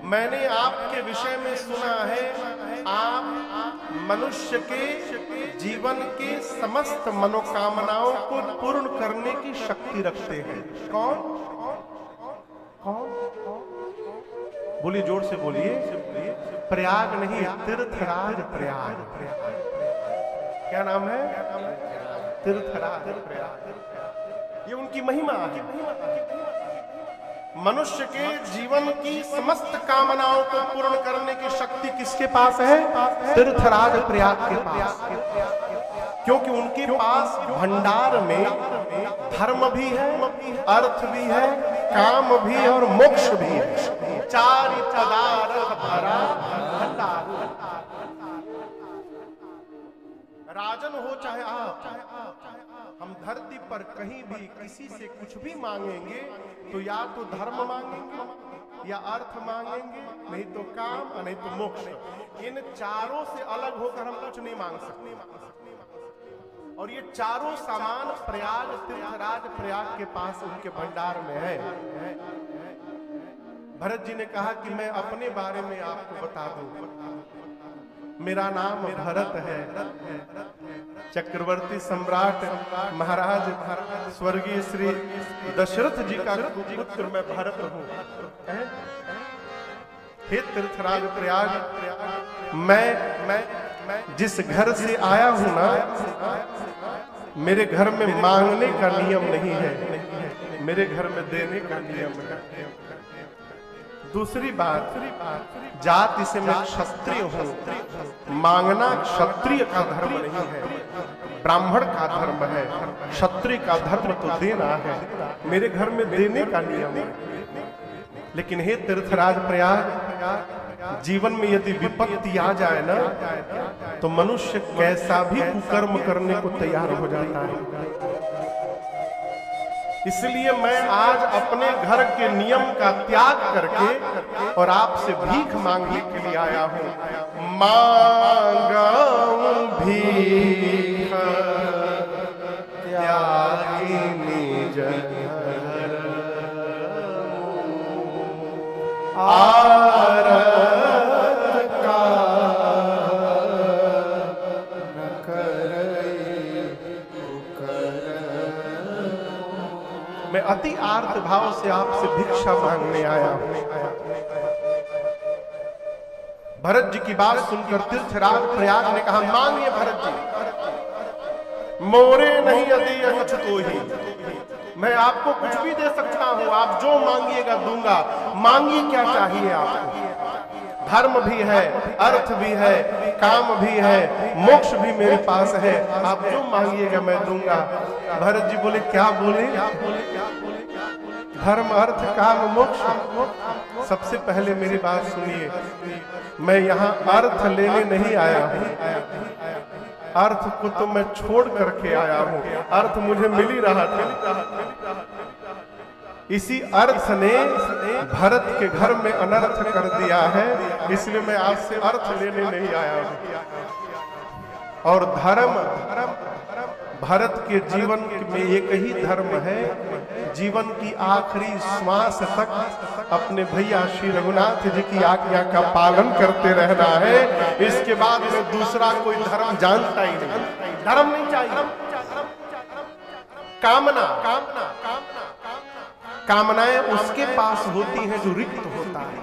मैंने आपके विषय में सुना है, आप मनुष्य के जीवन के समस्त मनोकामनाओं को पूर्ण करने की शक्ति रखते हैं। कौन कौन? बोलिए, जोर से बोलिए। प्रयाग नहीं, तीर्थराज प्रयाग। क्या नाम है? तीर्थराज प्रयाग। ये उनकी महिमा है। मनुष्य के जीवन की समस्त कामनाओं को पूर्ण करने की शक्ति किसके पास है? तीर्थराज प्रयाग के पास। क्योंकि उनके पास भंडार में धर्म भी है, अर्थ भी है, काम भी है और मोक्ष भी है। चार पदार्थ भरा भंडार। राजन हो चाहे आप, हम धरती पर कहीं भी किसी से कुछ भी मांगेंगे तो या तो धर्म मांगेंगे या अर्थ मांगेंगे, नहीं तो काम, नहीं तो मोक्ष। इन चारों से अलग होकर हम कुछ नहीं मांग सकते। और ये चारों सामान प्रयाग, तीर्थराज प्रयाग के पास उनके भंडार में है। भरत जी ने कहा कि मैं अपने बारे में आपको बता दूं। मेरा नाम भरत है। चक्रवर्ती सम्राट महाराज स्वर्गीय श्री दशरथ जी का पुत्र मैं भरत हूँ। हे तीर्थराज प्रयाग, मैं जिस घर से आया हूं ना, मेरे घर में मांगने का नियम नहीं है, मेरे घर में देने का नियम है। दूसरी बात, जाति से मैं क्षत्रिय हूं। मांगना क्षत्रिय का धर्म नहीं है, ब्राह्मण का धर्म है। क्षत्रिय का धर्म तो देना है, मेरे घर में देने का नियम है। लेकिन हे तीर्थराज प्रयाग, जीवन में यदि विपत्ति आ जाए ना, तो मनुष्य कैसा भी कुकर्म करने को तैयार हो जाता है। इसलिए मैं आज अपने घर के नियम का त्याग करके और आपसे भीख मांगने के लिए आया हूं। मांगूं भीख त्यागी निज मैं अति आर्त भाव से आपसे भिक्षा मांगने आया हूं। भरत जी की बात सुनकर तीर्थराज प्रयाग ने कहा, मांगिए भरत जी, मोरे नहीं यदि अकुछ तो ही। मैं आपको कुछ भी दे सकता हूं, आप जो मांगिएगा दूंगा। मांगिए, क्या चाहिए आपको? धर्म भी है, अर्थ भी है, काम भी है, मोक्ष भी मेरे पास है। आप जो मांगिएगा मैं दूंगा। भरत जी बोले, क्या बोले? धर्म, अर्थ, काम, मोक्ष। सबसे पहले मेरी बात सुनिए, मैं यहाँ अर्थ लेने नहीं आया हूँ। अर्थ को तो मैं छोड़ करके आया हूँ। अर्थ मुझे मिल ही रहा था। इसी अर्थ ने भरत के घर में अनर्थ कर दिया है, इसलिए मैं आपसे अर्थ लेने नहीं आया हूं। और धर्म, भरत के जीवन में एक ही धर्म है, जीवन की आखिरी श्वास तक अपने भैया श्री रघुनाथ जी की आज्ञा का पालन करते रहना है। इसके बाद में दूसरा कोई धर्म जानता ही नहीं। धर्म नहीं चाहिए। कामनाएं उसके पास होती हैं जो रिक्त होता है।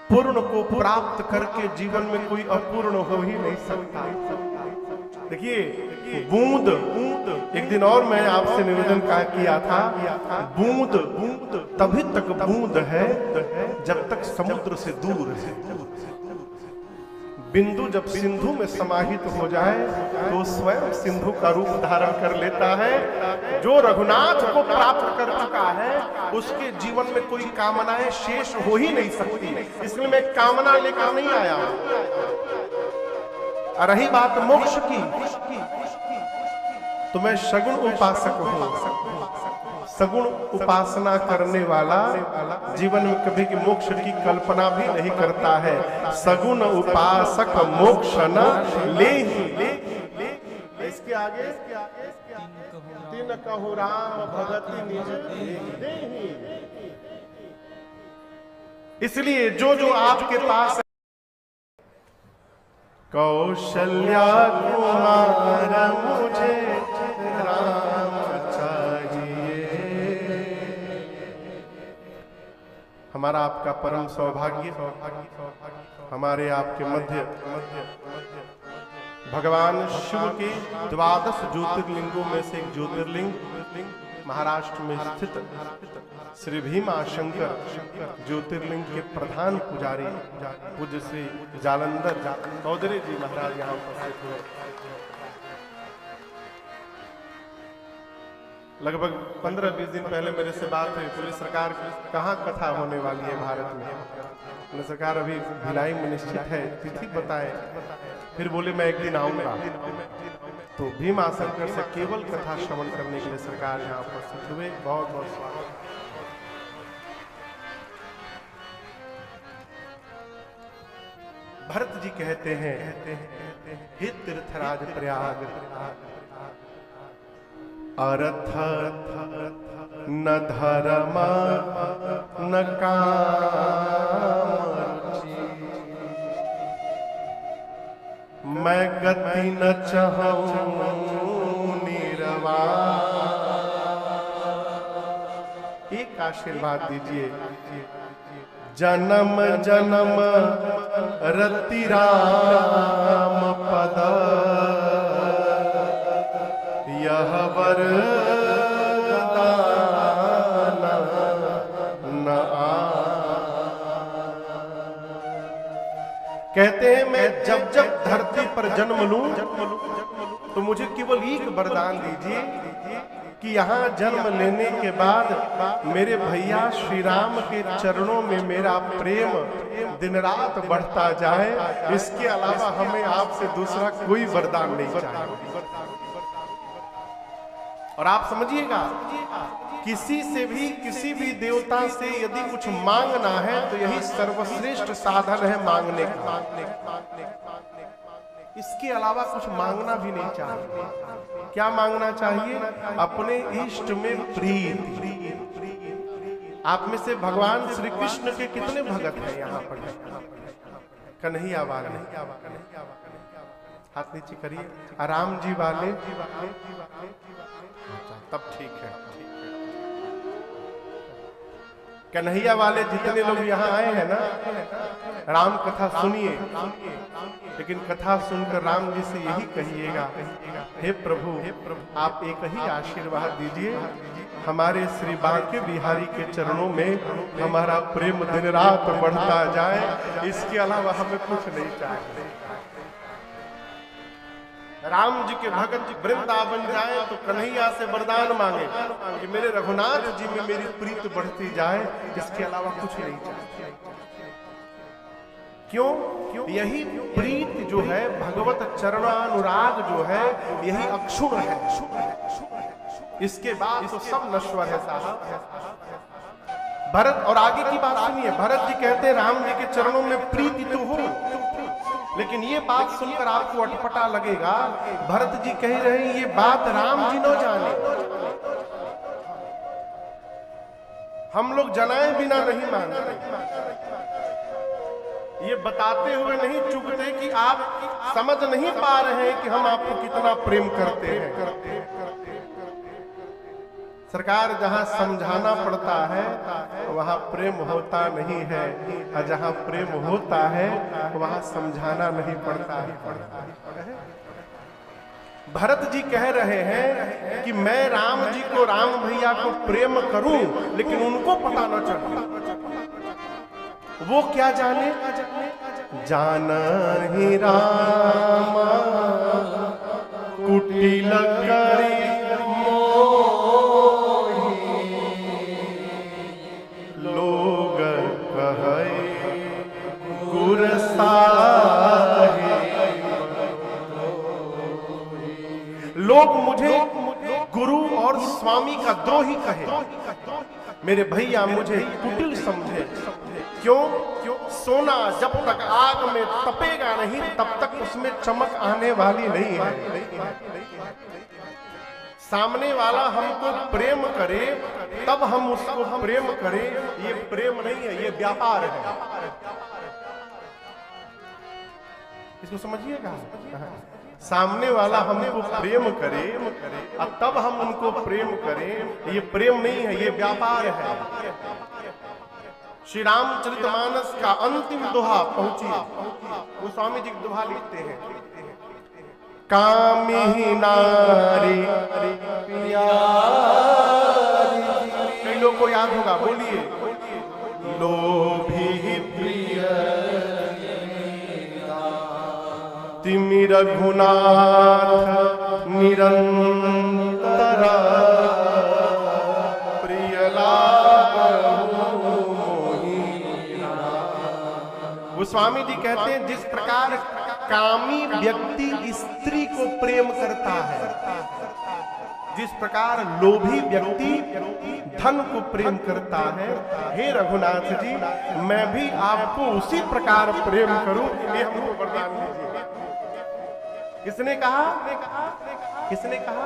पूर्ण को प्राप्त करके जीवन में कोई अपूर्ण हो ही नहीं सकता। देखिए, बूंद, एक दिन और मैं आपसे निवेदन किया था, बूंद तभी तक बूंद है जब तक समुद्र से दूर है। बिंदु जब सिंधु में समाहित हो जाए तो स्वयं सिंधु का रूप धारण कर लेता है। जो रघुनाथ को प्राप्त कर चुका है उसके जीवन में कोई कामनाएं शेष हो ही नहीं सकती। इसलिए मैं कामना लेकर नहीं आया हूं। रही बात मोक्ष की, तो मैं सगुण उपासक हूं। सगुण उपासना करने वाला जीवन में कभी की मोक्ष की कल्पना भी नहीं करता है। सगुण उपासक मोक्ष न लेहि। इसके आगे तीन कहु राम भगति निज देहि। इसलिए जो जो आपके पास है, कौशल्या कुमार मुझे राम चाहिए। हमारा आपका परम सौभाग्य हमारे आपके मध्य भगवान शिव के 12 ज्योतिर्लिंगों में से एक ज्योतिर्लिंग महाराष्ट्र में स्थित श्री भीमाशंकर ज्योतिर्लिंग के प्रधान पुजारी पूज्य श्री जालंधर चौधरी जी महाराज यहाँ उपस्थित हुए। लगभग 15-20 दिन पहले मेरे से बात हुई, पुलिस सरकार कहाँ कथा होने वाली है भारत में। पुलिस सरकार अभी भिलाई में निश्चित है, तिथि बताए। फिर बोले मैं एक दिन आऊंगा। तो भीमाशंकर से केवल कथा श्रवण करने के लिए सरकार यहाँ उपस्थित हुए। बहुत बहुत स्वागत। भरत जी कहते हैं, हे तीर्थराज प्रयाग, अर्थ न धर्म न काम, मैं गति न चाहूं निर्वाण। एक आशीर्वाद दीजिए। जन्म जन्म रति राम पद, यह वरदान न कहते हैं मैं जब जब धरती पर जन्म लूं तो मुझे केवल एक वरदान दीजिए कि यहाँ जन्म लेने के बाद मेरे भैया श्री राम के चरणों में मेरा प्रेम दिन रात बढ़ता जाए। इसके अलावा हमें आपसे दूसरा कोई वरदान नहीं चाहिए। और आप समझिएगा, किसी से भी किसी भी देवता से यदि कुछ मांगना है तो यही सर्वश्रेष्ठ साधन है मांगने का। इसके अलावा कुछ मांगना भी नहीं चाहिए। क्या मांगना चाहिए? अपने इष्ट में प्रीति। आप में से भगवान श्री कृष्ण के कितने भगत हैं यहाँ पर? कन्हैया वाले हाथ नीचे करिए। राम जी वाले तब ठीक है। कन्हैया वाले जितने लोग यहाँ आए हैं ना, राम कथा सुनिए, लेकिन कथा सुनकर राम जी से यही कहिएगा, हे प्रभु आप एक ही आशीर्वाद दीजिए, हमारे श्री बांके बिहारी के चरणों में हमारा प्रेम दिन रात बढ़ता जाए। इसके अलावा हमें कुछ नहीं चाहिए। राम जी के भगत वृंदावन जाए तो कन्हैया से वरदान मांगे कि मेरे रघुनाथ जी में मेरी प्रीत बढ़ती जाए। इसके अलावा कुछ नहीं चाहिए। क्यों? यही प्रीत जो है, भगवत चरणानुराग जो है, यही अक्षुण है। इसके बाद तो सब नश्वर है साहब। भरत, और आगे की बात सुनिए, भरत जी कहते हैं राम जी के चरणों में प्रीति तो हो, लेकिन ये बात सुनकर आपको अटपटा लगेगा। भरत जी कह रहे हैं ये बात राम जी न जाने, हम लोग जनाए बिना नहीं मानते। ये बताते हुए नहीं चूकते कि आप समझ नहीं पा रहे हैं कि हम आपको कितना प्रेम करते हैं। सरकार, जहां समझाना पड़ता है वहां प्रेम होता नहीं है, और जहां प्रेम होता है वहां समझाना नहीं पड़ता है। भरत जी कह रहे हैं कि मैं राम जी को, राम भैया को प्रेम करूं, लेकिन उनको पता न चले। वो क्या जाने? जानहि राम कुटिल करी लोग मुझे गुरु और स्वामी का द्रोही कहे, मेरे भैया मुझे कुटिल समझे। क्यों? सोना जब तक आग में तपेगा नहीं तब तक उसमें चमक आने वाली नहीं है। सामने वाला हमको प्रेम करे तब हम उसको प्रेम करें, ये प्रेम नहीं है, ये व्यापार है। इसको समझिएगा। सामने वाला हमको प्रेम करे और तब हम उनको प्रेम करें, ये प्रेम नहीं है, ये व्यापार है। श्री रामचरितमानस का अंतिम दोहा पहुंची, वो स्वामी जी दोहा लिखते हैं, कामी नारी कई लोग को याद होगा, बोलिए, लोभी प्रिय तिमि रघुनाथ निरंतर प्रिय लागहु मोहि। वो स्वामी जी कहते हैं, जिस प्रकार कामी व्यक्ति स्त्री को प्रेम करता है, जिस प्रकार लोभी व्यक्ति धन को प्रेम करता है, हे रघुनाथ जी मैं भी आपको उसी प्रकार प्रेम करूं, ये हमको वरदान दीजिए। किसने कहा? किसने कहा?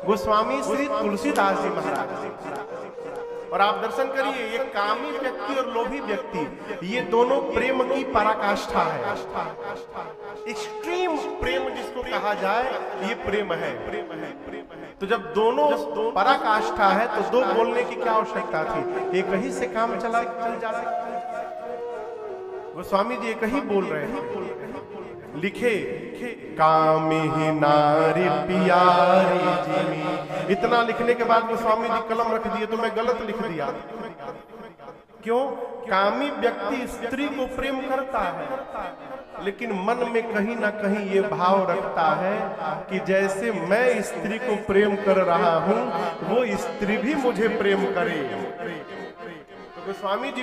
गोस्वामी श्री तुलसीदास जी महाराज। और आप दर्शन करिए, ये कामी व्यक्ति और लोभी व्यक्ति, ये दोनों प्रेम की पराकाष्ठा है। एक्सट्रीम प्रेम जिसको कहा जाए, ये प्रेम है। तो जब दोनों पराकाष्ठा है तो दो बोलने की क्या आवश्यकता थी? एक ही से काम चल जा रहा है। गोस्वामी जी एक ही बोल रहे हैं, लिखे कामी ही नारी प्यारी जिमी। इतना लिखने के बाद गोस्वामी जी कलम रख दिए, तो मैं गलत लिख दिया। क्यों? कामी व्यक्ति स्त्री को प्रेम करता है, लेकिन मन में कहीं ना कहीं ये भाव रखता है कि जैसे मैं स्त्री को प्रेम कर रहा हूं, वो स्त्री भी मुझे प्रेम करे। तो गोस्वामी जी